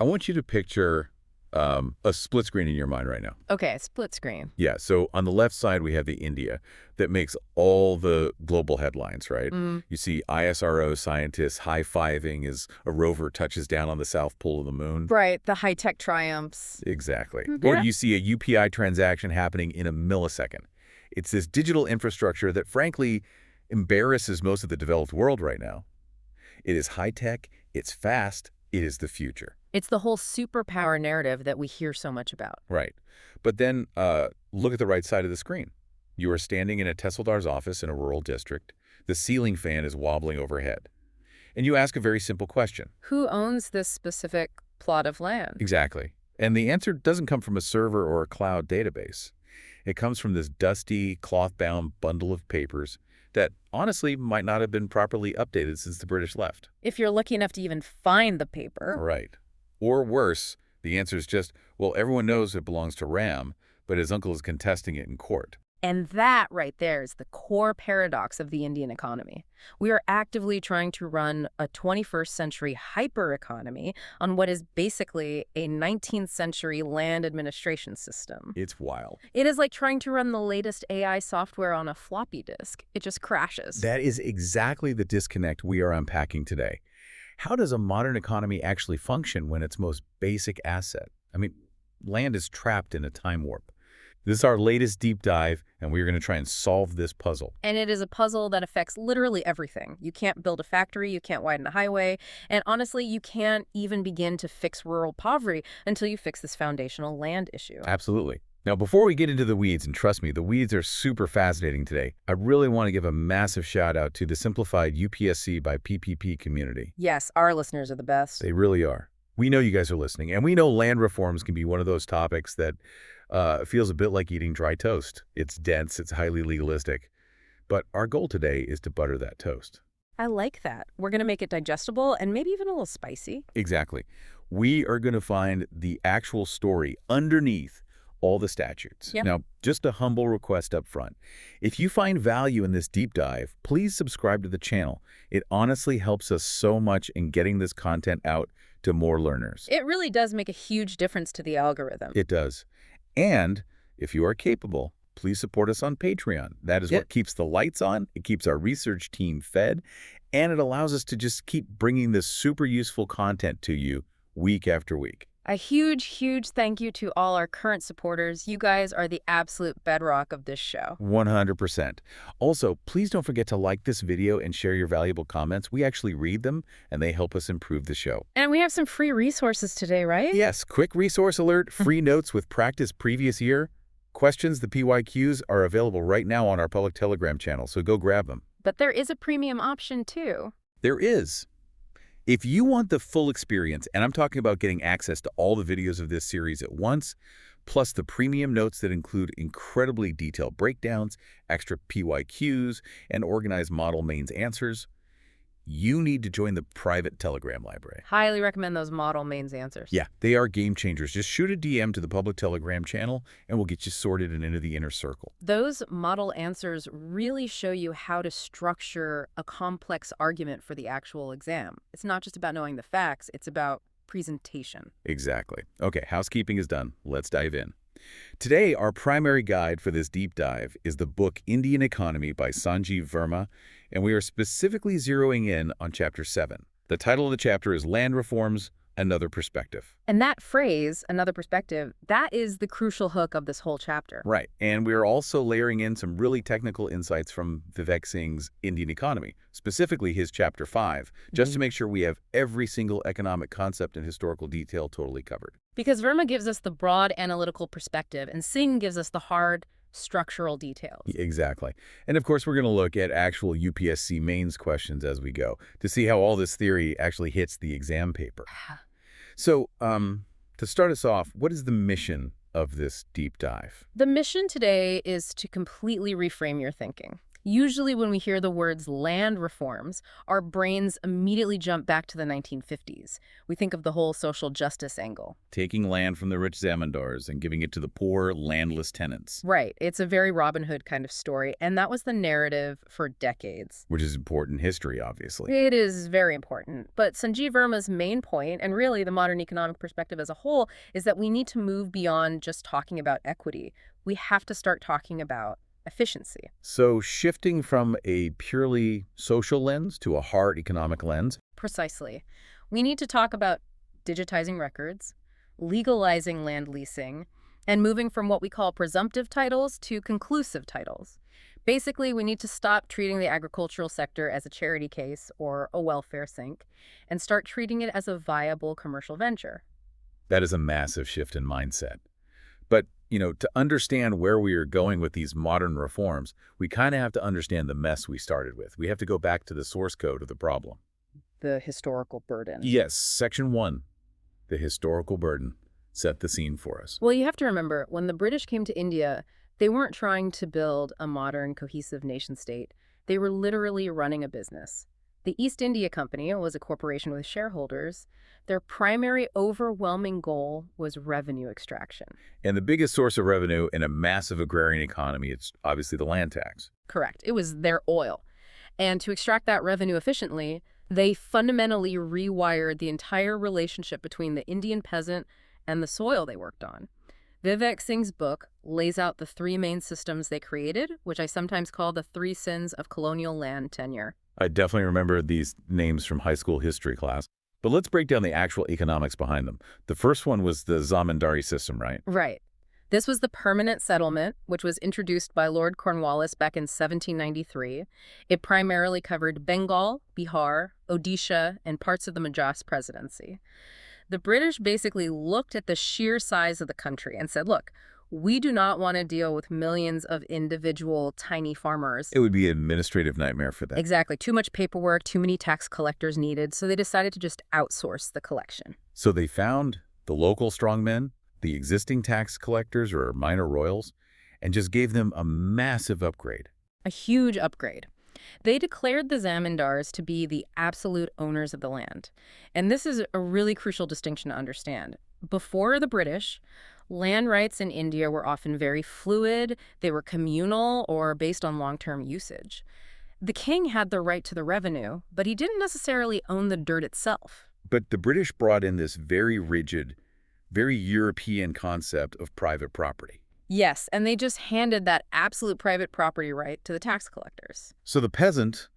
I want you to picture a split screen in your mind right now. Okay, split screen. Yeah, so on the left side, we have the India that makes all the global headlines, right? You see ISRO scientists high-fiving as a rover touches down on the south pole of the moon. Right, the high-tech triumphs. Exactly. Yeah. Or you see a UPI transaction happening in a millisecond. It's this digital infrastructure that, frankly, embarrasses most of the developed world right now. It is high-tech, it's fast, it is the future. It's the whole superpower narrative that we hear so much about. Right. But then look at the right side of the screen. You are standing in a Tehsildar's office in a rural district. The ceiling fan is wobbling overhead. And you ask a very simple question. Who owns this specific plot of land? Exactly. And the answer doesn't come from a server or a cloud database. It comes from this dusty, cloth-bound bundle of papers that honestly might not have been properly updated since the British left. If you're lucky enough to even find the paper. Right. Or worse, the answer is just, well, everyone knows it belongs to Ram, but his uncle is contesting it in court. And that right there is the core paradox of the Indian economy. We are actively trying to run a 21st century hyper-economy on what is basically a 19th century land administration system. It's wild. It is like trying to run the latest AI software on a floppy disk. It just crashes. That is exactly the disconnect we are unpacking today. How does a modern economy actually function when its most basic asset? I mean, land is trapped in a time warp. This is our latest deep dive, and we're going to try and solve this puzzle. And it is a puzzle that affects literally everything. You can't build a factory, you can't widen a highway, and honestly, you can't even begin to fix rural poverty until you fix this foundational land issue. Absolutely. Now, before we get into the weeds, and trust me, the weeds are super fascinating today, I really want to give a massive shout out to the Simplified UPSC by PPP community. Yes, our listeners are the best. They really are. We know you guys are listening, and we know land reforms can be one of those topics that feels a bit like eating dry toast. It's dense, it's highly legalistic. But our goal today is to butter that toast. I like that. We're going to make it digestible and maybe even a little spicy. Exactly. We are going to find the actual story underneath all the statutes. Yep. Now, just a humble request up front. If you find value in this deep dive, please subscribe to the channel. It honestly helps us so much in getting this content out to more learners. It really does make a huge difference to the algorithm. It does. And if you are capable, please support us on Patreon. That is what keeps the lights on, it keeps our research team fed, and it allows us to just keep bringing this super useful content to you week after week. A huge, huge thank you to all our current supporters. You guys are the absolute bedrock of this show. 100%. Also, please don't forget to like this video and share your valuable comments. We actually read them, and they help us improve the show. And we have some free resources today, right? Yes, quick resource alert, free notes with practice previous year. Questions, the PYQs, are available right now on our public Telegram channel, so go grab them. But there is a premium option, too. There is. If you want the full experience, and I'm talking about getting access to all the videos of this series at once, plus the premium notes that include incredibly detailed breakdowns, extra PYQs, and organized model mains answers, you need to join the private Telegram library. Highly recommend those model mains answers. Yeah, they are game changers. Just shoot a DM to the public Telegram channel, and we'll get you sorted and into the inner circle. Those model answers really show you how to structure a complex argument for the actual exam. It's not just about knowing the facts, it's about presentation. Exactly. Okay, housekeeping is done. Let's dive in. Today, our primary guide for this deep dive is the book Indian Economy by Sanjeev Verma, and we are specifically zeroing in on Chapter 7. The title of the chapter is Land Reforms, Another Perspective. And that phrase, another perspective, that is the crucial hook of this whole chapter. Right, and we're also layering in some really technical insights from Vivek Singh's Indian Economy, specifically his Chapter 5, just to make sure we have every single economic concept and historical detail totally covered. Because Verma gives us the broad analytical perspective, and Singh gives us the hard structural details. Exactly. And of course, we're going to look at actual UPSC mains questions as we go to see how all this theory actually hits the exam paper. So, to start us off, what is the mission of this deep dive? The mission today is to completely reframe your thinking. Usually when we hear the words land reforms, our brains immediately jump back to the 1950s. We think of the whole social justice angle. Taking land from the rich zamindars and giving it to the poor, landless tenants. Right. It's a very Robin Hood kind of story, and that was the narrative for decades. Which is important history, obviously. It is very important. But Sanjeev Verma's main point, and really the modern economic perspective as a whole, is that we need to move beyond just talking about equity. We have to start talking about efficiency. So shifting from a purely social lens to a hard economic lens. Precisely. We need to talk about digitizing records, legalizing land leasing, and moving from what we call presumptive titles to conclusive titles. Basically, we need to stop treating the agricultural sector as a charity case or a welfare sink and start treating it as a viable commercial venture. That is a massive shift in mindset. But, to understand where we are going with these modern reforms, we kind of have to understand the mess we started with. We have to go back to the source code of the problem. The historical burden. Yes, Section 1, the historical burden, set the scene for us. Well, you have to remember, when the British came to India, they weren't trying to build a modern, cohesive nation-state. They were literally running a business. The East India Company was a corporation with shareholders. Their primary overwhelming goal was revenue extraction. And the biggest source of revenue in a massive agrarian economy, it's obviously the land tax. Correct. It was their oil. And to extract that revenue efficiently, they fundamentally rewired the entire relationship between the Indian peasant and the soil they worked on. Vivek Singh's book lays out the three main systems they created, which I sometimes call the three sins of colonial land tenure. I definitely remember these names from high school history class. But let's break down the actual economics behind them. The first one was the Zamindari system, right? Right. This was the permanent settlement, which was introduced by Lord Cornwallis back in 1793. It primarily covered Bengal, Bihar, Odisha, and parts of the Madras Presidency. The British basically looked at the sheer size of the country and said, look, we do not want to deal with millions of individual tiny farmers. It would be an administrative nightmare for them. Exactly. Too much paperwork, too many tax collectors needed, so they decided to just outsource the collection. So they found the local strongmen, the existing tax collectors or minor royals, and just gave them a massive upgrade. A huge upgrade. They declared the zamindars to be the absolute owners of the land. And this is a really crucial distinction to understand. Before the British, land rights in India were often very fluid, they were communal or based on long-term usage. The king had the right to the revenue, but he didn't necessarily own the dirt itself. But the British brought in this very rigid, very European concept of private property. Yes, and they just handed that absolute private property right to the tax collectors. So the peasant,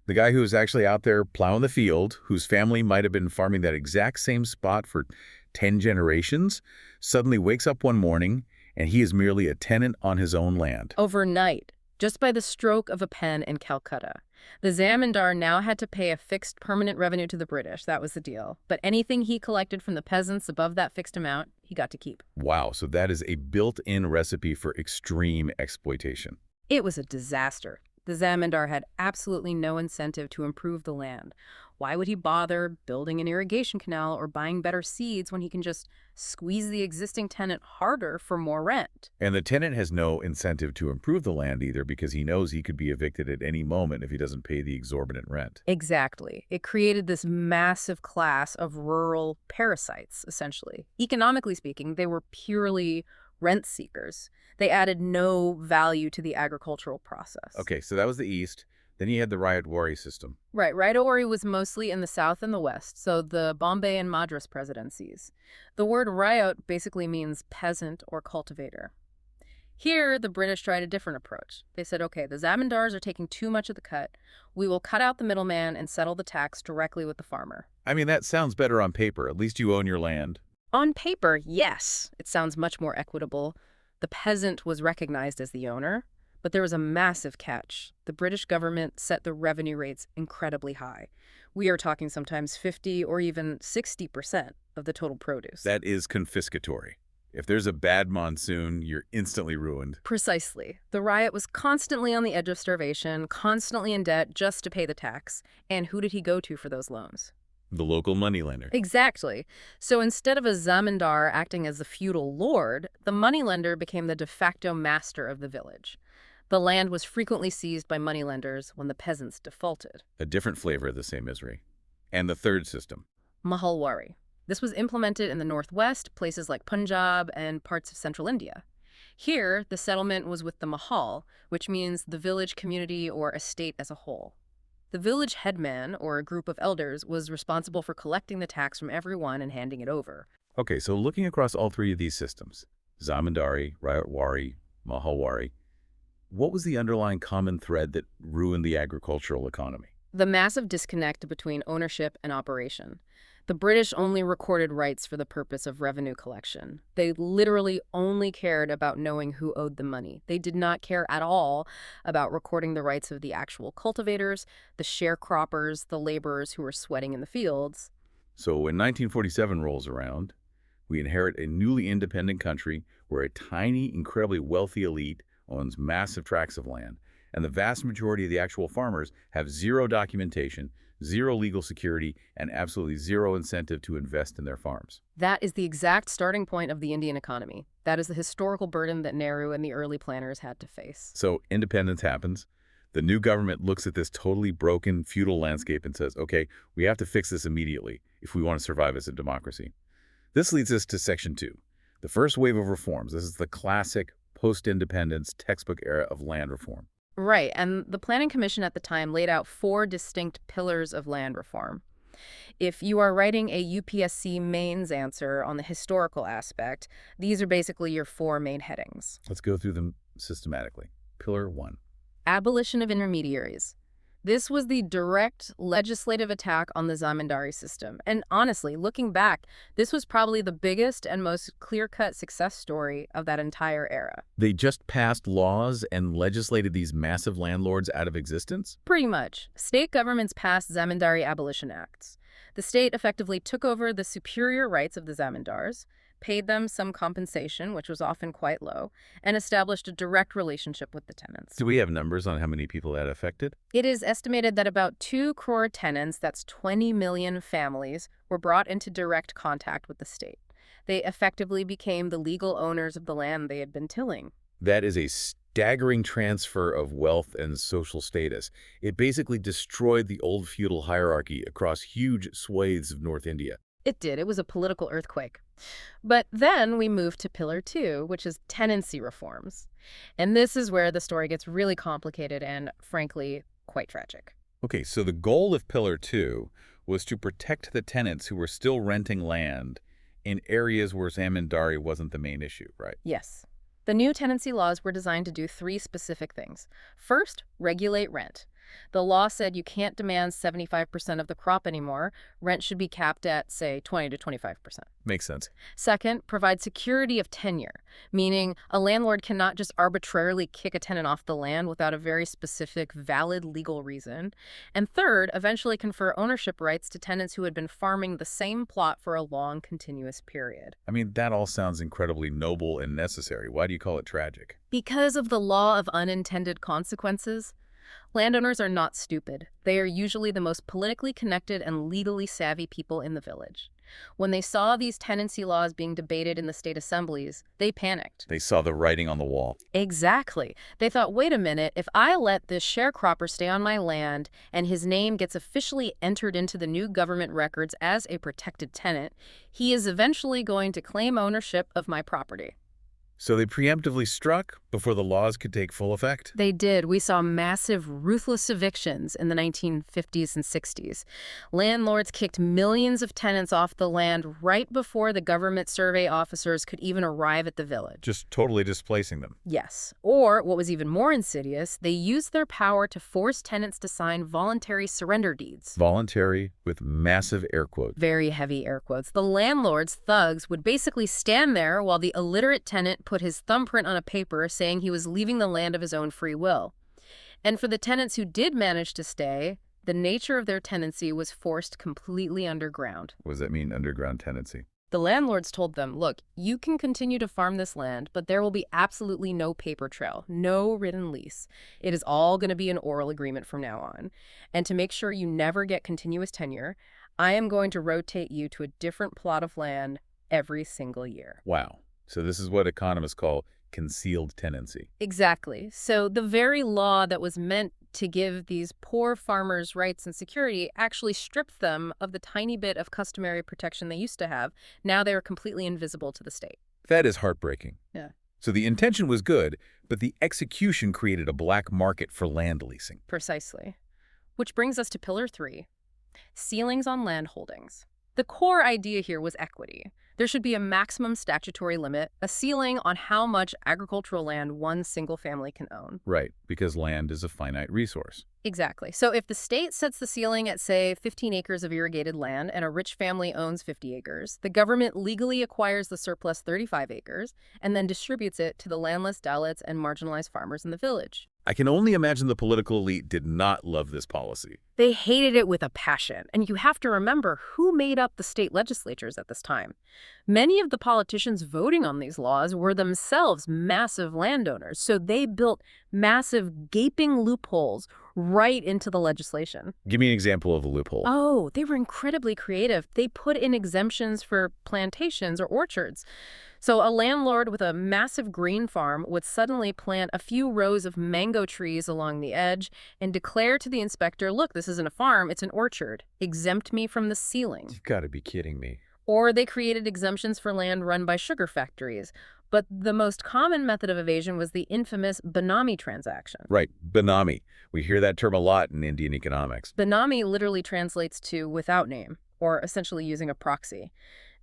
the guy who was actually out there plowing the field, whose family might have been farming that exact same spot for 10 generations, suddenly wakes up one morning and he is merely a tenant on his own land. Overnight, just by the stroke of a pen in Calcutta. The zamindar now had to pay a fixed permanent revenue to the British. That was the deal. But anything he collected from the peasants above that fixed amount, he got to keep. Wow, so that is a built-in recipe for extreme exploitation. It was a disaster. The zamindar had absolutely no incentive to improve the land. Why would he bother building an irrigation canal or buying better seeds when he can just squeeze the existing tenant harder for more rent? And the tenant has no incentive to improve the land either because he knows he could be evicted at any moment if he doesn't pay the exorbitant rent. Exactly. It created this massive class of rural parasites, essentially. Economically speaking, they were purely rent seekers. They added no value to the agricultural process. Okay, so that was the East. Then you had the Ryotwari system. Right. Ryotwari was mostly in the South and the West, so the Bombay and Madras presidencies. The word Ryot basically means peasant or cultivator. Here, the British tried a different approach. They said, okay, the zamindars are taking too much of the cut. We will cut out the middleman and settle the tax directly with the farmer. I mean, that sounds better on paper. At least you own your land. On paper, yes. It sounds much more equitable. The peasant was recognized as the owner. But there was a massive catch. The British government set the revenue rates incredibly high. We are talking sometimes 50 or even 60% of the total produce. That is confiscatory. If there's a bad monsoon, you're instantly ruined. Precisely. The riot was constantly on the edge of starvation, constantly in debt just to pay the tax. And who did he go to for those loans? The local moneylender. Exactly. So instead of a zamindar acting as the feudal lord, the moneylender became the de facto master of the village. The land was frequently seized by moneylenders when the peasants defaulted. A different flavor of the same misery. And the third system. Mahalwari. This was implemented in the northwest, places like Punjab and parts of central India. Here, the settlement was with the Mahal, which means the village community or estate as a whole. The village headman, or a group of elders, was responsible for collecting the tax from everyone and handing it over. Okay, so looking across all three of these systems, Zamindari, Ryotwari, Mahalwari, what was the underlying common thread that ruined the agricultural economy? The massive disconnect between ownership and operation. The British only recorded rights for the purpose of revenue collection. They literally only cared about knowing who owed the money. They did not care at all about recording the rights of the actual cultivators, the sharecroppers, the laborers who were sweating in the fields. So when 1947 rolls around, we inherit a newly independent country where a tiny, incredibly wealthy elite owns massive tracts of land, and the vast majority of the actual farmers have zero documentation, zero legal security, and absolutely zero incentive to invest in their farms. That is the exact starting point of the Indian economy. That is the historical burden that Nehru and the early planners had to face. So independence happens. The new government looks at this totally broken feudal landscape and says, okay, we have to fix this immediately if we want to survive as a democracy. This leads us to Section 2, the first wave of reforms. This is the classic post-independence textbook era of land reform. Right, and the Planning Commission at the time laid out 4 distinct pillars of land reform. If you are writing a UPSC mains answer on the historical aspect, these are basically your 4 main headings. Let's go through them systematically. Pillar 1. Abolition of intermediaries. This was the direct legislative attack on the Zamindari system. And honestly, looking back, this was probably the biggest and most clear-cut success story of that entire era. They just passed laws and legislated these massive landlords out of existence? Pretty much. State governments passed Zamindari abolition acts. The state effectively took over the superior rights of the zamindars, paid them some compensation, which was often quite low, and established a direct relationship with the tenants. Do we have numbers on how many people that affected? It is estimated that about 2 crore tenants, that's 20 million families, were brought into direct contact with the state. They effectively became the legal owners of the land they had been tilling. That is a staggering transfer of wealth and social status. It basically destroyed the old feudal hierarchy across huge swathes of North India. It did. It was a political earthquake. But then we moved to Pillar 2, which is tenancy reforms. And this is where the story gets really complicated and, frankly, quite tragic. Okay, so the goal of Pillar 2 was to protect the tenants who were still renting land in areas where Zamindari wasn't the main issue, right? Yes. The new tenancy laws were designed to do 3 specific things. First, regulate rent. The law said you can't demand 75% of the crop anymore. Rent should be capped at, say, 20 to 25%. Makes sense. Second, provide security of tenure, meaning a landlord cannot just arbitrarily kick a tenant off the land without a very specific, valid legal reason. And third, eventually confer ownership rights to tenants who had been farming the same plot for a long, continuous period. I mean, that all sounds incredibly noble and necessary. Why do you call it tragic? Because of the law of unintended consequences. Landowners are not stupid. They are usually the most politically connected and legally savvy people in the village. When they saw these tenancy laws being debated in the state assemblies, they panicked. They saw the writing on the wall. Exactly. They thought, wait a minute, if I let this sharecropper stay on my land and his name gets officially entered into the new government records as a protected tenant, he is eventually going to claim ownership of my property. So they preemptively struck before the laws could take full effect? They did. We saw massive, ruthless evictions in the 1950s and 60s. Landlords kicked millions of tenants off the land right before the government survey officers could even arrive at the village. Just totally displacing them. Yes. Or, what was even more insidious, they used their power to force tenants to sign voluntary surrender deeds. Voluntary with massive air quotes. Very heavy air quotes. The landlord's thugs would basically stand there while the illiterate tenant put his thumbprint on a paper saying he was leaving the land of his own free will. And for the tenants who did manage to stay, the nature of their tenancy was forced completely underground. What does that mean, underground tenancy? The landlords told them, look, you can continue to farm this land, but there will be absolutely no paper trail, no written lease. It is all going to be an oral agreement from now on. And to make sure you never get continuous tenure, I am going to rotate you to a different plot of land every single year. Wow. So this is what economists call concealed tenancy. Exactly. So the very law that was meant to give these poor farmers rights and security actually stripped them of the tiny bit of customary protection they used to have. Now they are completely invisible to the state. That is heartbreaking. Yeah. So the intention was good, but the execution created a black market for land leasing. Precisely. Which brings us to Pillar 3, ceilings on land holdings. The core idea here was equity. There should be a maximum statutory limit, a ceiling on how much agricultural land one single family can own. Right, because land is a finite resource. Exactly. So if the state sets the ceiling at, say, 15 acres of irrigated land and a rich family owns 50 acres, the government legally acquires the surplus 35 acres and then distributes it to the landless Dalits and marginalized farmers in the village. I can only imagine the political elite did not love this policy. They hated it with a passion, and you have to remember who made up the state legislatures at this time. Many of the politicians voting on these laws were themselves massive landowners, so they built massive gaping loopholes right into the legislation. Give me an example of a loophole. Oh, they were incredibly creative. They put in exemptions for plantations or orchards. So a landlord with a massive green farm would suddenly plant a few rows of mango trees along the edge and declare to the inspector, look, this isn't a farm, it's an orchard. Exempt me from the ceiling. You've got to be kidding me. Or they created exemptions for land run by sugar factories. But the most common method of evasion was the infamous Benami transaction. Right, benami. We hear that term a lot in Indian economics. Benami literally translates to without name, or essentially using a proxy.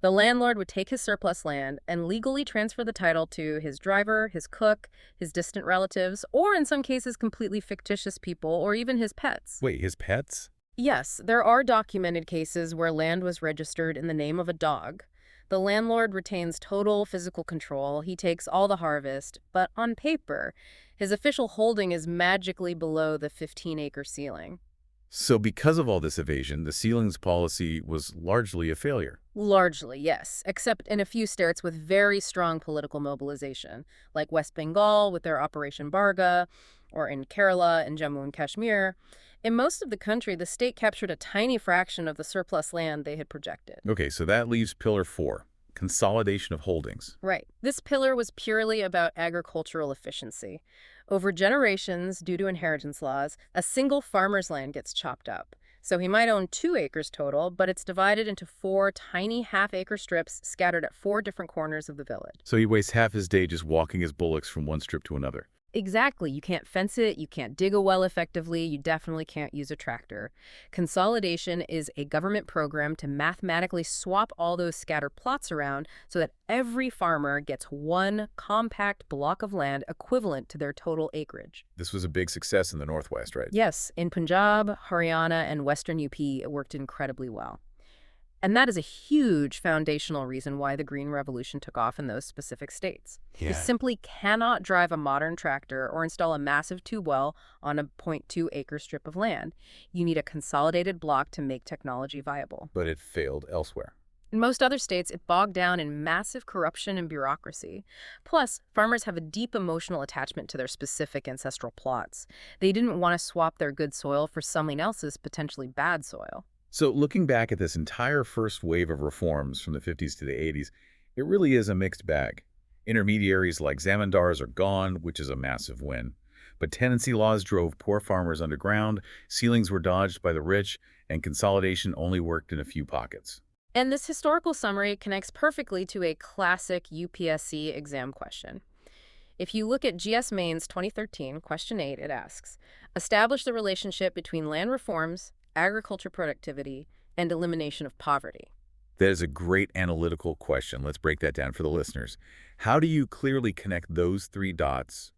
The landlord would take his surplus land and legally transfer the title to his driver, his cook, his distant relatives, or in some cases completely fictitious people, or even his pets. Wait, his pets? Yes, there are documented cases where land was registered in the name of a dog. The landlord retains total physical control. He takes all the harvest, but on paper, his official holding is magically below the 15-acre ceiling. So because of all this evasion, the ceilings policy was largely a failure. Largely, yes, except in a few states with very strong political mobilization, like West Bengal with their Operation Barga, or in Kerala and Jammu and Kashmir. In most of the country, the state captured a tiny fraction of the surplus land they had projected. Okay, so that leaves Pillar 4, consolidation of holdings. Right. This pillar was purely about agricultural efficiency. Over generations, due to inheritance laws, a single farmer's land gets chopped up. So he might own 2 acres total, but it's divided into 4 tiny half-acre strips scattered at 4 different corners of the village. So he wastes half his day just walking his bullocks from one strip to another. Exactly. You can't fence it, you can't dig a well effectively, you definitely can't use a tractor. Consolidation is a government program to mathematically swap all those scattered plots around so that every farmer gets one compact block of land equivalent to their total acreage. This was a big success in the Northwest, right? Yes, in Punjab, Haryana, and Western UP, it worked incredibly well. And that is a huge foundational reason why the Green Revolution took off in those specific states. You simply cannot drive a modern tractor or install a massive tube well on a 0.2-acre strip of land. You need a consolidated block to make technology viable. But it failed elsewhere. In most other states, it bogged down in massive corruption and bureaucracy. Plus, farmers have a deep emotional attachment to their specific ancestral plots. They didn't want to swap their good soil for someone else's potentially bad soil. So looking back at this entire first wave of reforms from the 50s to the 80s, it really is a mixed bag. Intermediaries like Zamindars are gone, which is a massive win. But tenancy laws drove poor farmers underground, ceilings were dodged by the rich, and consolidation only worked in a few pockets. And this historical summary connects perfectly to a classic UPSC exam question. If you look at GS Main's 2013, question 8, it asks, establish the relationship between land reforms, agriculture productivity, and elimination of poverty. That is a great analytical question. Let's break that down for the listeners. How do you clearly connect those 3 dots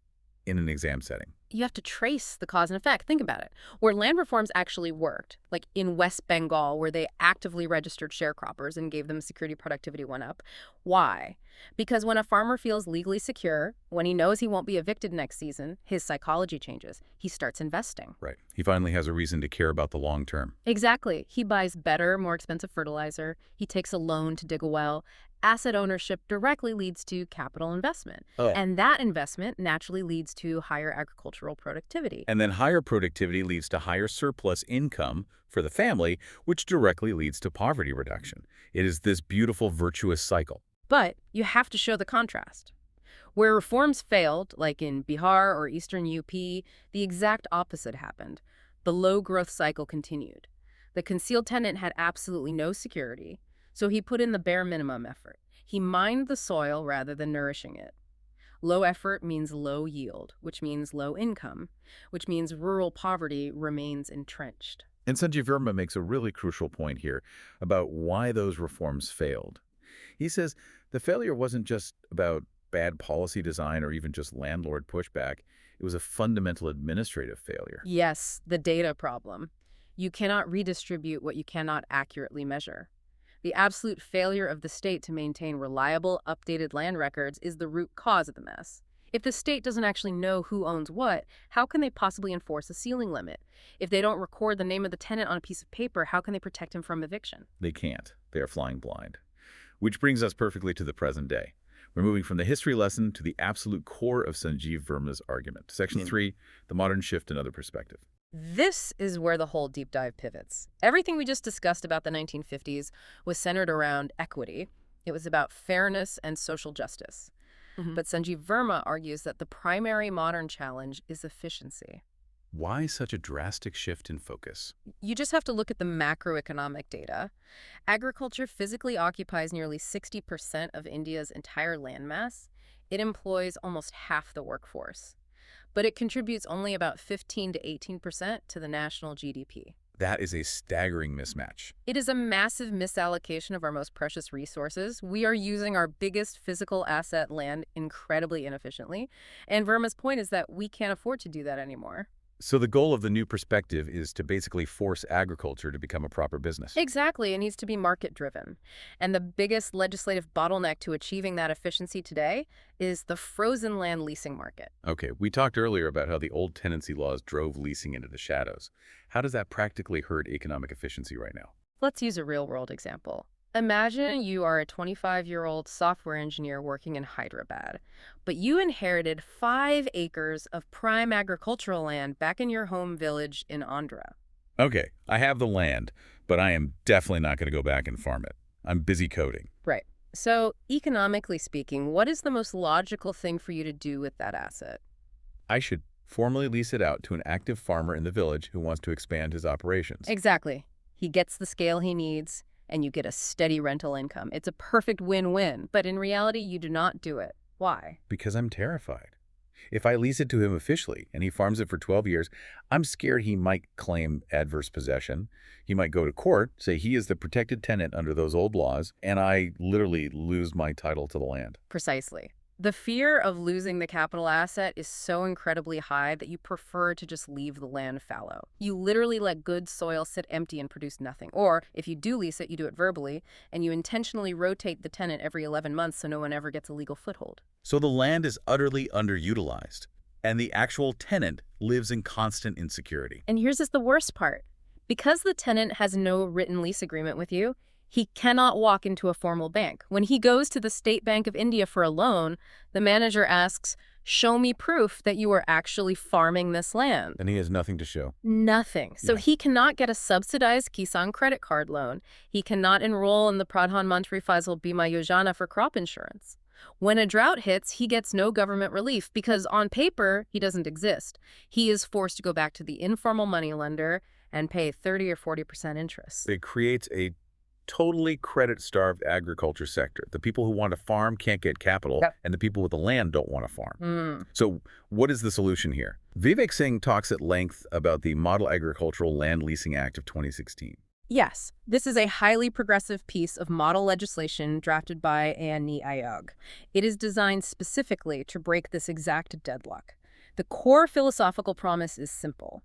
in an exam setting? You have to trace the cause and effect. Think about it. Where land reforms actually worked, like in West Bengal, where they actively registered sharecroppers and gave them security productivity went up. Why? Because when a farmer feels legally secure, when he knows he won't be evicted next season, his psychology changes. He starts investing. Right. He finally has a reason to care about the long term. Exactly. He buys better, more expensive fertilizer. He takes a loan to dig a well. Asset ownership directly leads to capital investment. And that investment naturally leads to higher agricultural productivity. And then higher productivity leads to higher surplus income for the family, which directly leads to poverty reduction. It is this beautiful, virtuous cycle. But you have to show the contrast. Where reforms failed, like in Bihar or Eastern UP, the exact opposite happened. The low-growth cycle continued. The concealed tenant had absolutely no security, so he put in the bare minimum effort. He mined the soil rather than nourishing it. Low effort means low yield, which means low income, which means rural poverty remains entrenched. And Sanjeev Verma makes a really crucial point here about why those reforms failed. He says the failure wasn't just about bad policy design or even just landlord pushback. It was a fundamental administrative failure. Yes, the data problem. You cannot redistribute what you cannot accurately measure. The absolute failure of the state to maintain reliable, updated land records is the root cause of the mess. If the state doesn't actually know who owns what, how can they possibly enforce a ceiling limit? If they don't record the name of the tenant on a piece of paper, how can they protect him from eviction? They can't. They are flying blind. Which brings us perfectly to the present day. We're moving from the history lesson to the absolute core of Sanjeev Verma's argument. Section 3, the modern shift and other perspective. This is where the whole deep dive pivots. Everything we just discussed about the 1950s was centered around equity. It was about fairness and social justice. But Sanjeev Verma argues that the primary modern challenge is efficiency. Why such a drastic shift in focus? You just have to look at the macroeconomic data. Agriculture physically occupies nearly 60% of India's entire landmass. It employs almost half the workforce. But it contributes only about 15 to 18% to the national GDP. That is a staggering mismatch. It is a massive misallocation of our most precious resources. We are using our biggest physical asset, land, incredibly inefficiently. And Verma's point is that we can't afford to do that anymore. So the goal of the new perspective is to basically force agriculture to become a proper business. Exactly. It needs to be market-driven. And the biggest legislative bottleneck to achieving that efficiency today is the frozen land leasing market. Okay, we talked earlier about how the old tenancy laws drove leasing into the shadows. How does that practically hurt economic efficiency right now? Let's use a real-world example. Imagine you are a 25-year-old software engineer working in Hyderabad, but you inherited 5 acres of prime agricultural land back in your home village in Andhra. Okay, I have the land, but I am definitely not going to go back and farm it. I'm busy coding. Right. So, economically speaking, what is the most logical thing for you to do with that asset? I should formally lease it out to an active farmer in the village who wants to expand his operations. Exactly. He gets the scale he needs, and you get a steady rental income. It's a perfect win-win, but in reality, you do not do it. Why? Because I'm terrified. If I lease it to him officially and he farms it for 12 years, I'm scared he might claim adverse possession. He might go to court, say he is the protected tenant under those old laws, and I literally lose my title to the land. Precisely. The fear of losing the capital asset is so incredibly high that you prefer to just leave the land fallow. You literally let good soil sit empty and produce nothing. Or, if you do lease it, you do it verbally, and you intentionally rotate the tenant every 11 months so no one ever gets a legal foothold. So the land is utterly underutilized, and the actual tenant lives in constant insecurity. And here's just the worst part. Because the tenant has no written lease agreement with you, he cannot walk into a formal bank. When he goes to the State Bank of India for a loan, the manager asks, "Show me proof that you are actually farming this land." And he has nothing to show. Nothing. So he cannot get a subsidized Kisan credit card loan. He cannot enroll in the Pradhan Mantri Faisal Bima Yojana for crop insurance. When a drought hits, he gets no government relief because on paper, he doesn't exist. He is forced to go back to the informal moneylender and pay 30 or 40% interest. It creates a totally credit-starved agriculture sector. The people who want to farm can't get capital, and the people with the land don't want to farm. So what is the solution here? Vivek Singh talks at length about the Model Agricultural Land Leasing Act of 2016. Yes, this is a highly progressive piece of model legislation drafted by Ani Ayog. It is designed specifically to break this exact deadlock. The core philosophical promise is simple.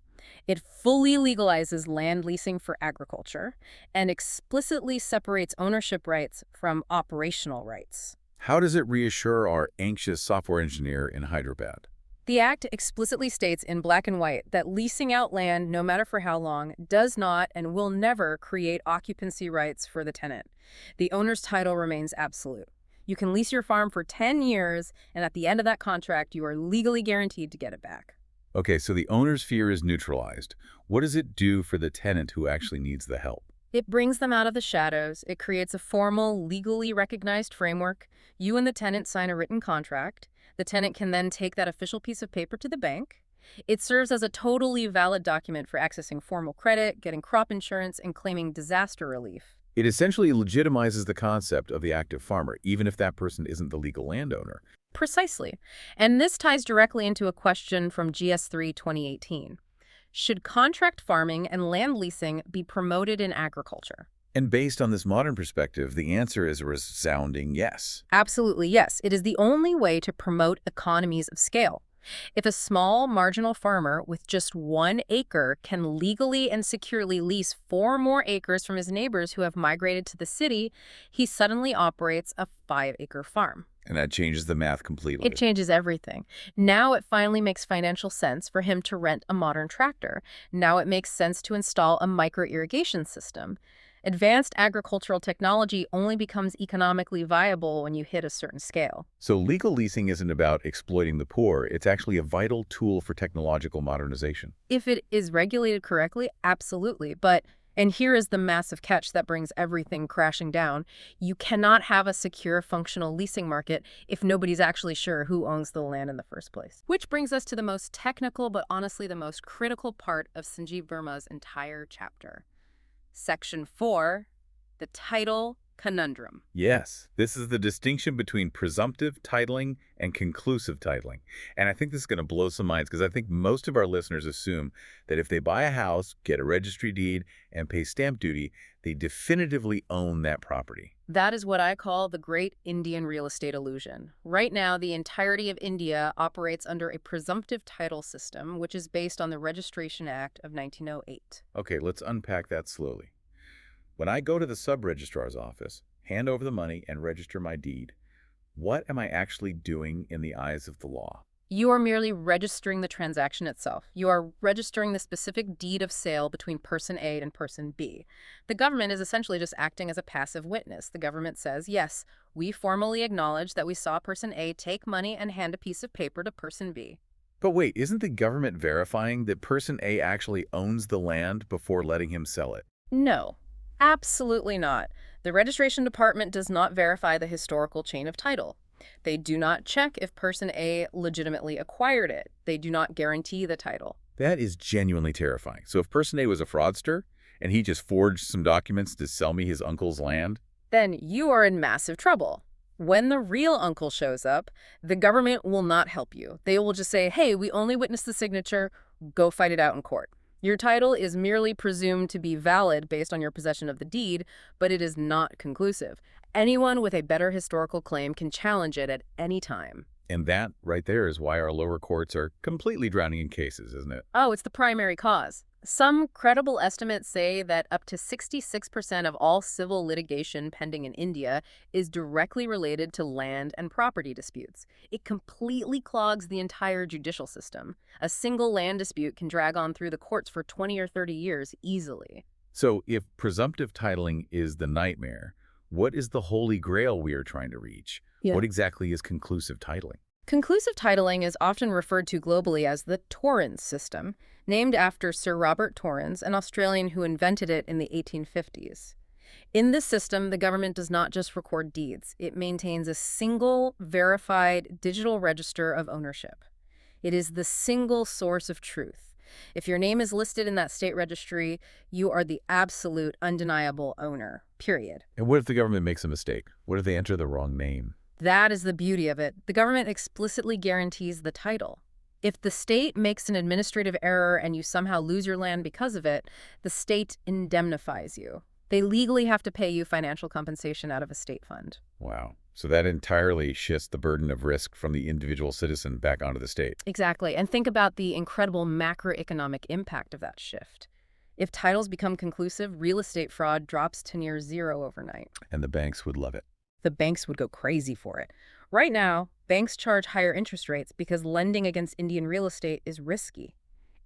It fully legalizes land leasing for agriculture and explicitly separates ownership rights from operational rights. How does it reassure our anxious software engineer in Hyderabad? The Act explicitly states in black and white that leasing out land, no matter for how long, does not and will never create occupancy rights for the tenant. The owner's title remains absolute. You can lease your farm for 10 years, and at the end of that contract, you are legally guaranteed to get it back. Okay, so the owner's fear is neutralized. What does it do for the tenant who actually needs the help? It brings them out of the shadows. It creates a formal, legally recognized framework. You and the tenant sign a written contract. The tenant can then take that official piece of paper to the bank. It serves as a totally valid document for accessing formal credit, getting crop insurance, and claiming disaster relief. It essentially legitimizes the concept of the active farmer, even if that person isn't the legal landowner. Precisely. And this ties directly into a question from GS3 2018. Should contract farming and land leasing be promoted in agriculture? And based on this modern perspective, the answer is a resounding yes. Absolutely, yes. It is the only way to promote economies of scale. If a small, marginal farmer with just 1 acre can legally and securely lease 4 more acres from his neighbors who have migrated to the city, he suddenly operates a 5-acre farm. And that changes the math completely. It changes everything. Now it finally makes financial sense for him to rent a modern tractor. Now it makes sense to install a micro-irrigation system. Advanced agricultural technology only becomes economically viable when you hit a certain scale. So legal leasing isn't about exploiting the poor. It's actually a vital tool for technological modernization. If it is regulated correctly, absolutely. And here is the massive catch that brings everything crashing down. You cannot have a secure, functional leasing market if nobody's actually sure who owns the land in the first place. Which brings us to the most technical, but honestly the most critical part of Sanjeev Verma's entire chapter. Section 4, the title conundrum. Yes, this is the distinction between presumptive titling and conclusive titling. And I think this is going to blow some minds because I think most of our listeners assume that if they buy a house, get a registry deed, and pay stamp duty, they definitively own that property. That is what I call the great Indian real estate illusion. Right now, the entirety of India operates under a presumptive title system, which is based on the Registration Act of 1908. Okay, let's unpack that slowly. When I go to the sub-registrar's office, hand over the money, and register my deed, what am I actually doing in the eyes of the law? You are merely registering the transaction itself. You are registering the specific deed of sale between person A and person B. The government is essentially just acting as a passive witness. The government says, yes, we formally acknowledge that we saw person A take money and hand a piece of paper to person B. But wait, isn't the government verifying that person A actually owns the land before letting him sell it? No, absolutely not. The registration department does not verify the historical chain of title. They do not check if person A legitimately acquired it. They do not guarantee the title. That is genuinely terrifying. So if person A was a fraudster and he just forged some documents to sell me his uncle's land? Then you are in massive trouble. When the real uncle shows up, the government will not help you. They will just say, hey, we only witnessed the signature. Go fight it out in court. Your title is merely presumed to be valid based on your possession of the deed, but it is not conclusive. Anyone with a better historical claim can challenge it at any time. And that right there is why our lower courts are completely drowning in cases, isn't it? Oh, it's the primary cause. Some credible estimates say that up to 66% of all civil litigation pending in India is directly related to land and property disputes. It completely clogs the entire judicial system. A single land dispute can drag on through the courts for 20 or 30 years easily. So if presumptive titling is the nightmare, what is the holy grail we are trying to reach? Yeah. What exactly is conclusive titling? Conclusive titling is often referred to globally as the Torrens system, named after Sir Robert Torrens, an Australian who invented it in the 1850s. In this system, the government does not just record deeds. It maintains a single, verified digital register of ownership. It is the single source of truth. If your name is listed in that state registry, you are the absolute, undeniable owner, period. And what if the government makes a mistake? What if they enter the wrong name? That is the beauty of it. The government explicitly guarantees the title. If the state makes an administrative error and you somehow lose your land because of it, the state indemnifies you. They legally have to pay you financial compensation out of a state fund. Wow. So that entirely shifts the burden of risk from the individual citizen back onto the state. Exactly. And think about the incredible macroeconomic impact of that shift. If titles become conclusive, real estate fraud drops to near zero overnight. And the banks would love it. The banks would go crazy for it. Right now, banks charge higher interest rates because lending against Indian real estate is risky.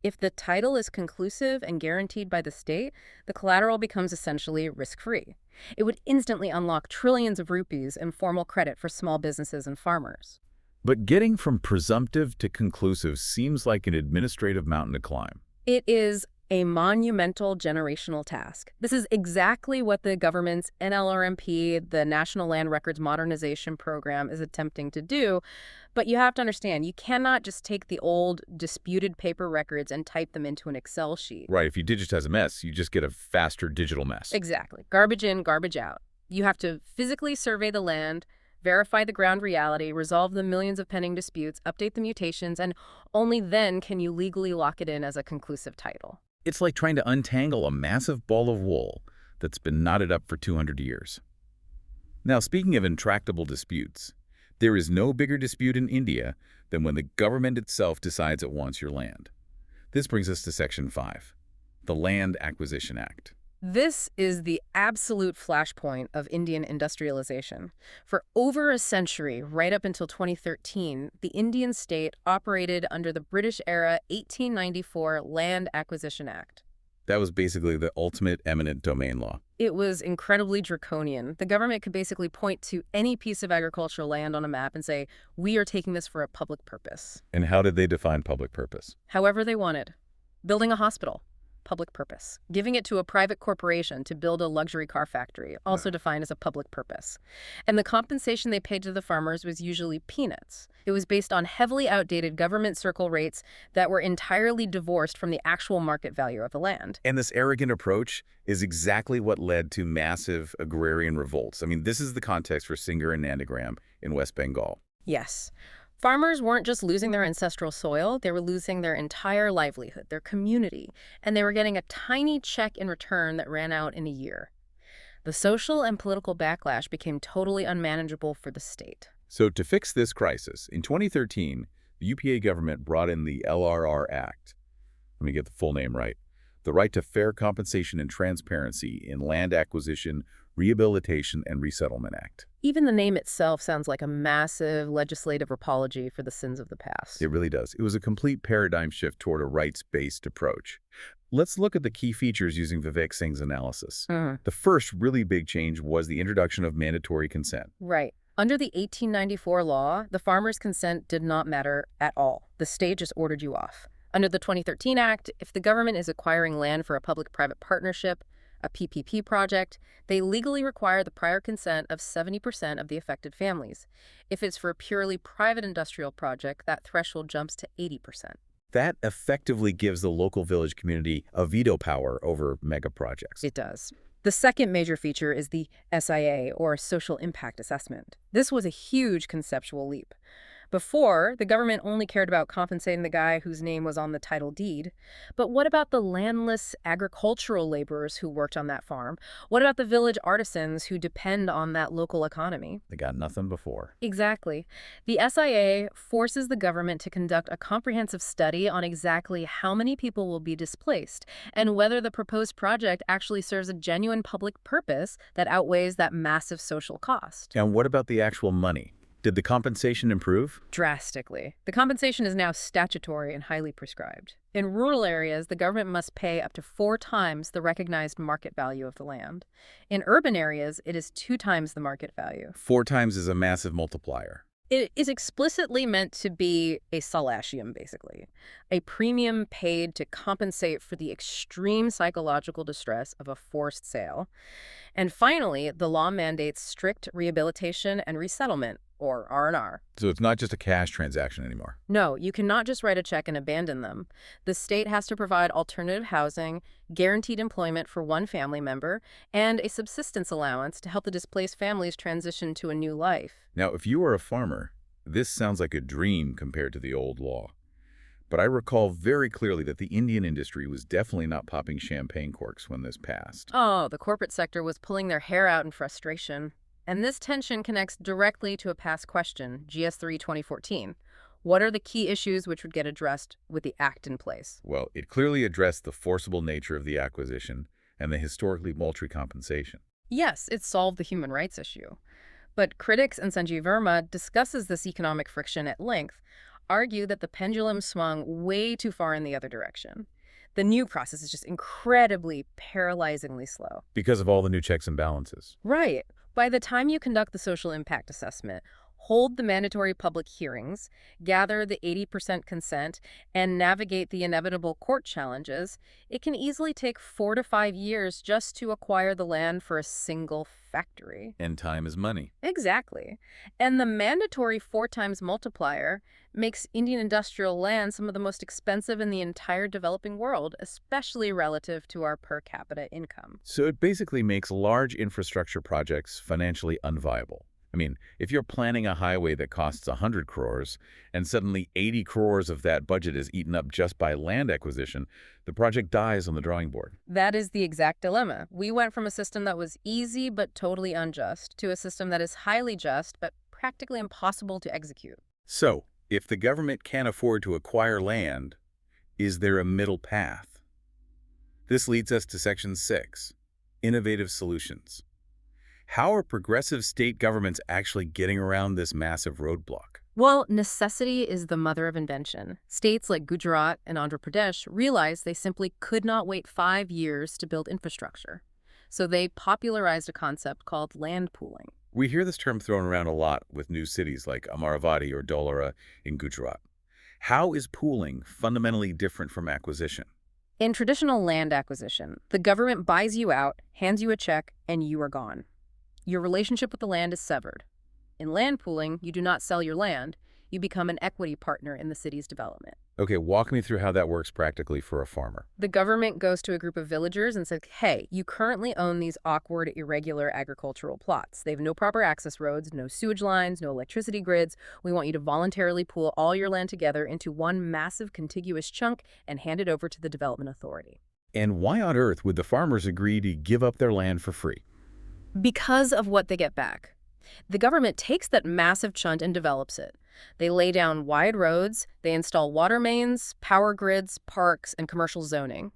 If the title is conclusive and guaranteed by the state, the collateral becomes essentially risk-free. It would instantly unlock trillions of rupees in formal credit for small businesses and farmers. But getting from presumptive to conclusive seems like an administrative mountain to climb. It is A monumental generational task. This is exactly what the government's NLRMP, the National Land Records Modernization Program, is attempting to do. But you have to understand, you cannot just take the old, disputed paper records and type them into an Excel sheet. Right, if you digitize a mess, you just get a faster digital mess. Exactly. Garbage in, garbage out. You have to physically survey the land, verify the ground reality, resolve the millions of pending disputes, update the mutations, and only then can you legally lock it in as a conclusive title. It's like trying to untangle a massive ball of wool that's been knotted up for 200 years. Now, speaking of intractable disputes, there is no bigger dispute in India than when the government itself decides it wants your land. This brings us to Section 5, the Land Acquisition Act. This is the absolute flashpoint of Indian industrialization. For over a century, right up until 2013, the Indian state operated under the British-era 1894 Land Acquisition Act. That was basically the ultimate eminent domain law. It was incredibly draconian. The government could basically point to any piece of agricultural land on a map and say, we are taking this for a public purpose. And how did they define public purpose? However they wanted. Building a hospital. Public purpose. Giving it to a private corporation to build a luxury car factory, also defined as a public purpose. And the compensation they paid to the farmers was usually peanuts. It was based on heavily outdated government circle rates that were entirely divorced from the actual market value of the land. And this arrogant approach is exactly what led to massive agrarian revolts. I mean, this is the context for Singher and Nandigram in West Bengal. Yes. Farmers weren't just losing their ancestral soil, they were losing their entire livelihood, their community, and they were getting a tiny check in return that ran out in a year. The social and political backlash became totally unmanageable for the state. So to fix this crisis, in 2013, the UPA government brought in the LRR Act. Let me get the full name right. The Right to Fair Compensation and Transparency in Land Acquisition, Rehabilitation, and Resettlement Act. Even the name itself sounds like a massive legislative apology for the sins of the past. It really does. It was a complete paradigm shift toward a rights-based approach. Let's look at the key features using Vivek Singh's analysis. The first really big change was the introduction of mandatory consent. Right. Under the 1894 law, the farmer's consent did not matter at all. The state just ordered you off. Under the 2013 Act, if the government is acquiring land for a public-private partnership, a PPP project, they legally require the prior consent of 70% of the affected families. If it's for a purely private industrial project, that threshold jumps to 80%. That effectively gives the local village community a veto power over mega projects. It does. The second major feature is the SIA, or Social Impact Assessment. This was a huge conceptual leap. Before, the government only cared about compensating the guy whose name was on the title deed. But what about the landless agricultural laborers who worked on that farm? What about the village artisans who depend on that local economy? They got nothing before. Exactly. The SIA forces the government to conduct a comprehensive study on exactly how many people will be displaced and whether the proposed project actually serves a genuine public purpose that outweighs that massive social cost. And what about the actual money? Did the compensation improve? Drastically. The compensation is now statutory and highly prescribed. In rural areas, the government must pay up to 4 times the recognized market value of the land. In urban areas, it is 2 times the market value. 4 times is a massive multiplier. It is explicitly meant to be a solatium, basically, a premium paid to compensate for the extreme psychological distress of a forced sale. And finally, the law mandates strict rehabilitation and resettlement, or R&R. So it's not just a cash transaction anymore. No, you cannot just write a check and abandon them. The state has to provide alternative housing, guaranteed employment for one family member, and a subsistence allowance to help the displaced families transition to a new life. Now, if you are a farmer, this sounds like a dream compared to the old law. But I recall very clearly that the Indian industry was definitely not popping champagne corks when this passed. Oh, the corporate sector was pulling their hair out in frustration. And this tension connects directly to a past question, GS3 2014. What are the key issues which would get addressed with the act in place? Well, it clearly addressed the forcible nature of the acquisition and the historically paltry compensation. Yes, it solved the human rights issue. But critics, and Sanjeev Verma discusses this economic friction at length, argue that the pendulum swung way too far in the other direction. The new process is just incredibly, paralyzingly slow. Because of all the new checks and balances. Right. By the time you conduct the social impact assessment, hold the mandatory public hearings, gather the 80% consent, and navigate the inevitable court challenges, it can easily take 4 to 5 years just to acquire the land for a single factory. And time is money. Exactly. And the mandatory 4 times multiplier makes Indian industrial land some of the most expensive in the entire developing world, especially relative to our per capita income. So it basically makes large infrastructure projects financially unviable. I mean, if you're planning a highway that costs 100 crores and suddenly 80 crores of that budget is eaten up just by land acquisition, the project dies on the drawing board. That is the exact dilemma. We went from a system that was easy but totally unjust to a system that is highly just but practically impossible to execute. So, if the government can't afford to acquire land, is there a middle path? This leads us to Section 6, Innovative Solutions. How are progressive state governments actually getting around this massive roadblock? Well, necessity is the mother of invention. States like Gujarat and Andhra Pradesh realized they simply could not wait 5 years to build infrastructure. So they popularized a concept called land pooling. We hear this term thrown around a lot with new cities like Amaravati or Dholara in Gujarat. How is pooling fundamentally different from acquisition? In traditional land acquisition, the government buys you out, hands you a check, and you are gone. Your relationship with the land is severed. In land pooling, you do not sell your land. You become an equity partner in the city's development. Okay, walk me through how that works practically for a farmer. The government goes to a group of villagers and says, hey, you currently own these awkward, irregular agricultural plots. They have no proper access roads, no sewage lines, no electricity grids. We want you to voluntarily pool all your land together into one massive contiguous chunk and hand it over to the development authority. And why on earth would the farmers agree to give up their land for free? Because of what they get back. The government takes that massive chunk and develops it. They lay down wide roads, they install water mains, power grids, parks, and commercial zoning.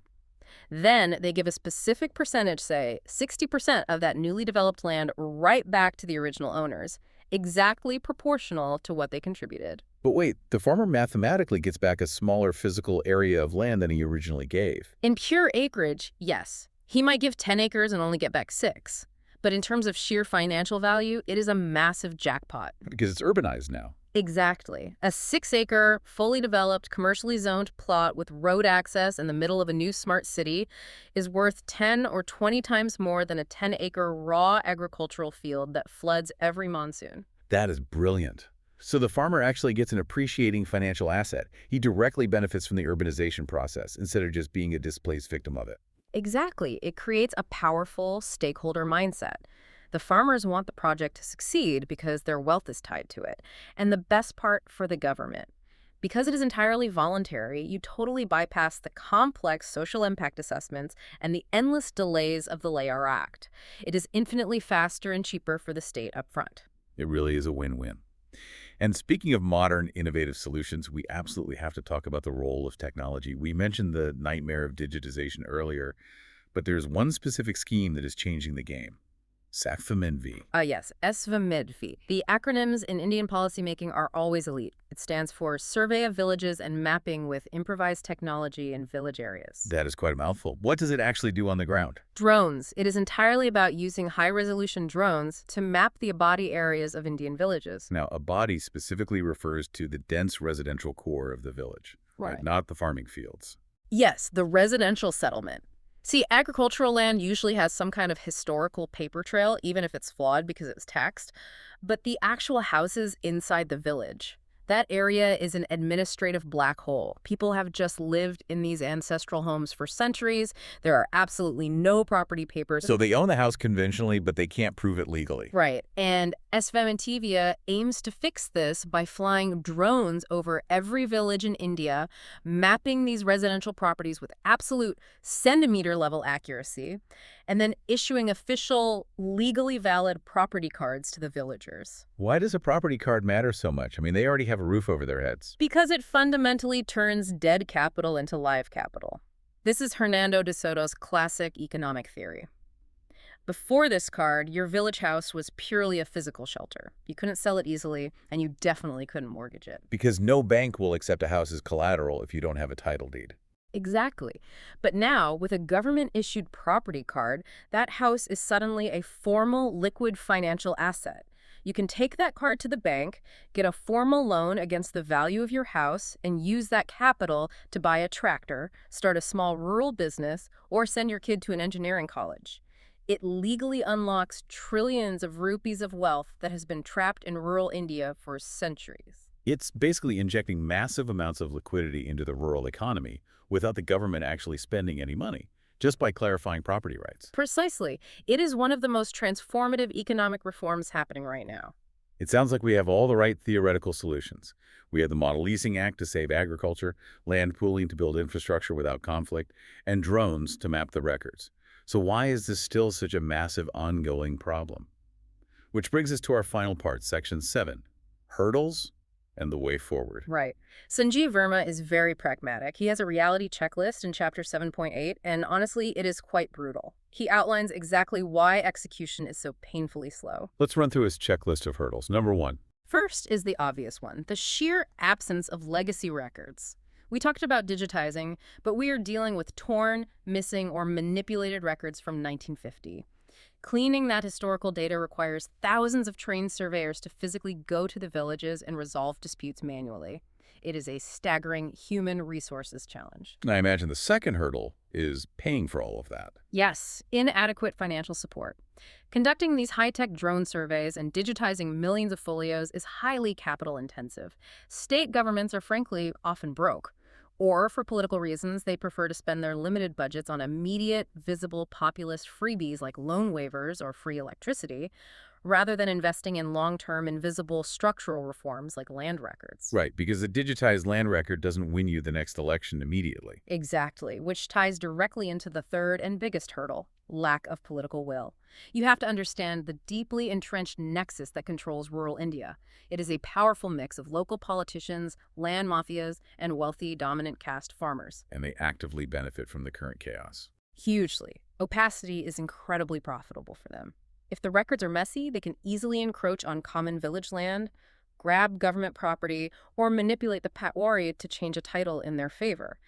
Then they give a specific percentage, say 60% of that newly developed land right back to the original owners, exactly proportional to what they contributed. But wait, the farmer mathematically gets back a smaller physical area of land than he originally gave. In pure acreage, yes. He might give 10 acres and only get back 6. But in terms of sheer financial value, it is a massive jackpot. Because it's urbanized now. Exactly. A 6-acre, fully developed, commercially zoned plot with road access in the middle of a new smart city is worth 10 or 20 times more than a 10-acre raw agricultural field that floods every monsoon. That is brilliant. So the farmer actually gets an appreciating financial asset. He directly benefits from the urbanization process instead of just being a displaced victim of it. Exactly. It creates a powerful stakeholder mindset. The farmers want the project to succeed because their wealth is tied to it. And the best part for the government, because it is entirely voluntary, you totally bypass the complex social impact assessments and the endless delays of the LARR Act. It is infinitely faster and cheaper for the state up front. It really is a win-win. And speaking of modern, innovative solutions, we absolutely have to talk about the role of technology. We mentioned the nightmare of digitization earlier, but there's one specific scheme that is changing the game. SVAMITVA. Yes, SVAMITVA. The acronyms in Indian policymaking are always elite. It stands for Survey of Villages and Mapping with Improvised Technology in Village Areas. That is quite a mouthful. What does it actually do on the ground? Drones. It is entirely about using high-resolution drones to map the Abadi areas of Indian villages. Now, Abadi specifically refers to the dense residential core of the village, right? Not the farming fields. Yes, the residential settlement. See, agricultural land usually has some kind of historical paper trail, even if it's flawed because it was taxed. But the actual houses inside the village, that area is an administrative black hole. People have just lived in these ancestral homes for centuries. There are absolutely no property papers. So they own the house conventionally, but they can't prove it legally. Right. And SVAMITVA aims to fix this by flying drones over every village in India, mapping these residential properties with absolute centimeter-level accuracy, and then issuing official, legally valid property cards to the villagers. Why does a property card matter so much? I mean, they already have a roof over their heads. Because it fundamentally turns dead capital into live capital. This is Hernando de Soto's classic economic theory. Before this card, your village house was purely a physical shelter. You couldn't sell it easily, and you definitely couldn't mortgage it. Because no bank will accept a house as collateral if you don't have a title deed. Exactly. But now, with a government-issued property card, that house is suddenly a formal, liquid financial asset. You can take that card to the bank, get a formal loan against the value of your house, and use that capital to buy a tractor, start a small rural business, or send your kid to an engineering college. It legally unlocks trillions of rupees of wealth that has been trapped in rural India for centuries. It's basically injecting massive amounts of liquidity into the rural economy without the government actually spending any money, just by clarifying property rights. Precisely. It is one of the most transformative economic reforms happening right now. It sounds like we have all the right theoretical solutions. We have the Model Leasing Act to save agriculture, land pooling to build infrastructure without conflict, and drones to map the records. So why is this still such a massive ongoing problem? Which brings us to our final part, Section 7, Hurdles and the Way Forward. Right. Sanjeev Verma is very pragmatic. He has a reality checklist in Chapter 7.8, and honestly, it is quite brutal. He outlines exactly why execution is so painfully slow. Let's run through his checklist of hurdles. Number 1. First is the obvious one, the sheer absence of legacy records. We talked about digitizing, but we are dealing with torn, missing, or manipulated records from 1950. Cleaning that historical data requires thousands of trained surveyors to physically go to the villages and resolve disputes manually. It is a staggering human resources challenge. I imagine the second hurdle is paying for all of that. Yes, inadequate financial support. Conducting these high-tech drone surveys and digitizing millions of folios is highly capital-intensive. State governments are frankly often broke. Or, for political reasons, they prefer to spend their limited budgets on immediate, visible, populist freebies like loan waivers or free electricity, rather than investing in long-term, invisible structural reforms like land records. Right, because a digitized land record doesn't win you the next election immediately. Exactly, which ties directly into the third and biggest hurdle, lack of political will. You have to understand the deeply entrenched nexus that controls rural India. It is a powerful mix of local politicians, land mafias, and wealthy dominant caste farmers. And they actively benefit from the current chaos. Hugely. Opacity is incredibly profitable for them. If the records are messy, they can easily encroach on common village land, grab government property, or manipulate the Patwari to change a title in their favor.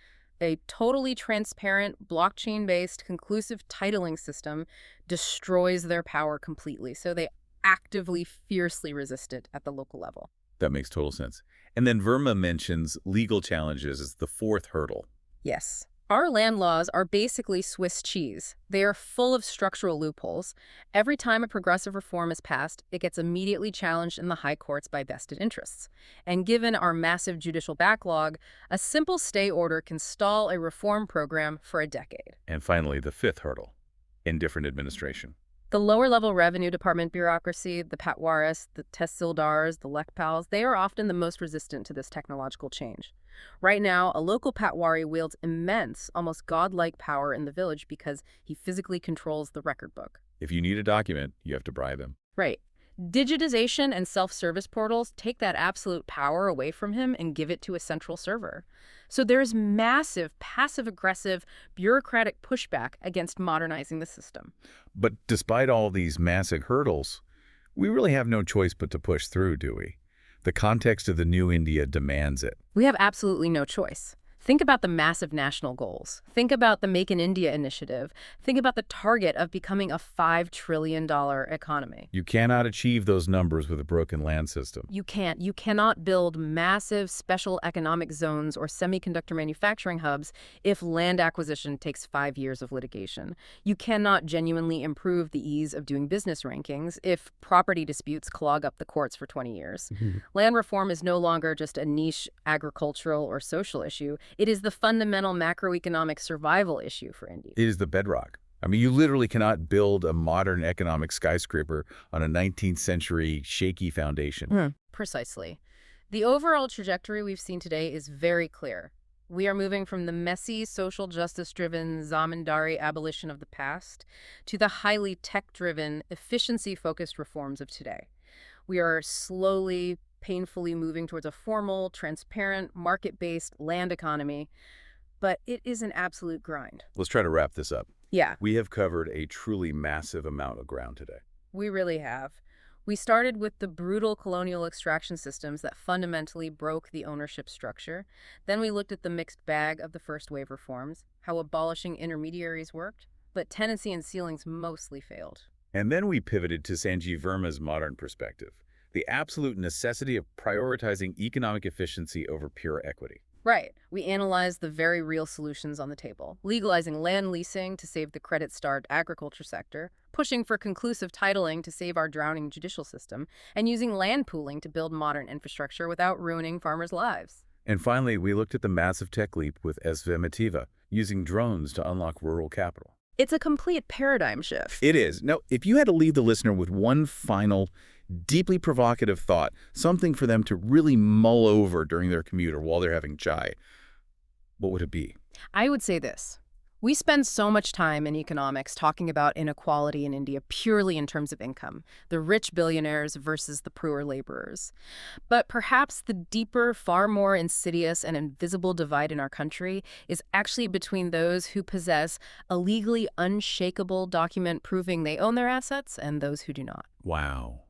A totally transparent, blockchain-based, conclusive titling system destroys their power completely, so they actively, fiercely resist it at the local level. That makes total sense. And then Verma mentions legal challenges as the fourth hurdle. Yes. Our land laws are basically Swiss cheese. They are full of structural loopholes. Every time a progressive reform is passed, it gets immediately challenged in the high courts by vested interests. And given our massive judicial backlog, a simple stay order can stall a reform program for a decade. And finally, the fifth hurdle, indifferent administration. The lower-level revenue department bureaucracy, the Patwaris, the Tehsildars, the Lekpals, they are often the most resistant to this technological change. Right now, a local Patwari wields immense, almost godlike power in the village because he physically controls the record book. If you need a document, you have to bribe him. Right. Digitization and self-service portals take that absolute power away from him and give it to a central server. So there's massive, passive-aggressive, bureaucratic pushback against modernizing the system. But despite all these massive hurdles, we really have no choice but to push through, do we? The context of the new India demands it. We have absolutely no choice. Think about the massive national goals. Think about the Make in India initiative. Think about the target of becoming a $5 trillion economy. You cannot achieve those numbers with a broken land system. You can't. You cannot build massive special economic zones or semiconductor manufacturing hubs if land acquisition takes 5 years of litigation. You cannot genuinely improve the ease of doing business rankings if property disputes clog up the courts for 20 years. Land reform is no longer just a niche agricultural or social issue. It is the fundamental macroeconomic survival issue for India. It is the bedrock. I mean, you literally cannot build a modern economic skyscraper on a 19th century shaky foundation. Precisely. The overall trajectory we've seen today is very clear. We are moving from the messy, social justice-driven Zamindari abolition of the past to the highly tech-driven, efficiency-focused reforms of today. We are slowly, painfully moving towards a formal, transparent, market-based land economy, but it is an absolute grind. Let's try to wrap this up. Yeah, We have covered a truly massive amount of ground today. we really have. We started with the brutal colonial extraction systems that fundamentally broke the ownership structure. Then we looked at the mixed bag of the first wave reforms, how abolishing intermediaries worked, but tenancy and ceilings mostly failed. And then we pivoted to Sanjeev Verma's modern perspective, The absolute necessity of prioritizing economic efficiency over pure equity. Right. We analyzed the very real solutions on the table, legalizing land leasing to save the credit-starved agriculture sector, pushing for conclusive titling to save our drowning judicial system, and using land pooling to build modern infrastructure without ruining farmers' lives. And finally, we looked at the massive tech leap with SVAMITVA, using drones to unlock rural capital. It's a complete paradigm shift. It is. Now, if you had to leave the listener with one final, deeply provocative thought, something for them to really mull over during their commute or while they're having chai, what would it be? I would say this. We spend so much time in economics talking about inequality in India purely in terms of income, the rich billionaires versus the poor laborers. But perhaps the deeper, far more insidious and invisible divide in our country is actually between those who possess a legally unshakable document proving they own their assets and those who do not. Wow,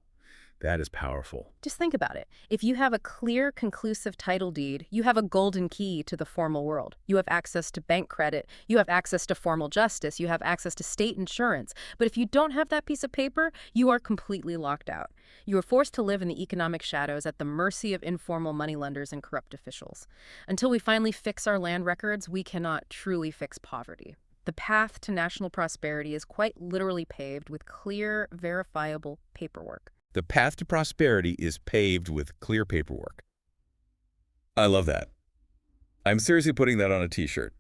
that is powerful. Just think about it. If you have a clear, conclusive title deed, you have a golden key to the formal world. You have access to bank credit. You have access to formal justice. You have access to state insurance. But if you don't have that piece of paper, you are completely locked out. You are forced to live in the economic shadows at the mercy of informal moneylenders and corrupt officials. Until we finally fix our land records, we cannot truly fix poverty. The path to national prosperity is quite literally paved with clear, verifiable paperwork. The path to prosperity is paved with clear paperwork. I love that. I'm seriously putting that on a t-shirt.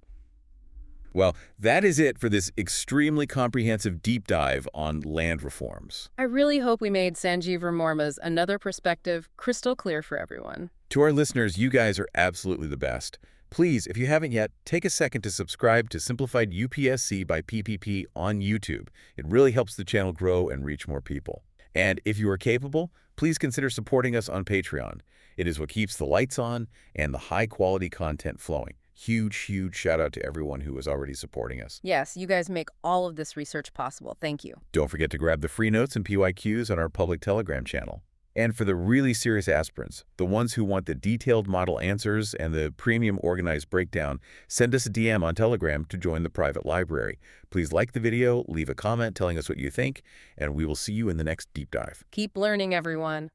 Well, that is it for this extremely comprehensive deep dive on land reforms. I really hope we made Sanjeev Verma's Another Perspective crystal clear for everyone. To our listeners, you guys are absolutely the best. Please, if you haven't yet, take a second to subscribe to Simplified UPSC by PPP on YouTube. It really helps the channel grow and reach more people. And if you are capable, please consider supporting us on Patreon. It is what keeps the lights on and the high-quality content flowing. Huge, huge shout out to everyone who is already supporting us. Yes, you guys make all of this research possible. Thank you. Don't forget to grab the free notes and PYQs on our public Telegram channel. And for the really serious aspirants, the ones who want the detailed model answers and the premium organized breakdown, send us a DM on Telegram to join the private library. Please like the video, leave a comment telling us what you think, and we will see you in the next deep dive. Keep learning, everyone.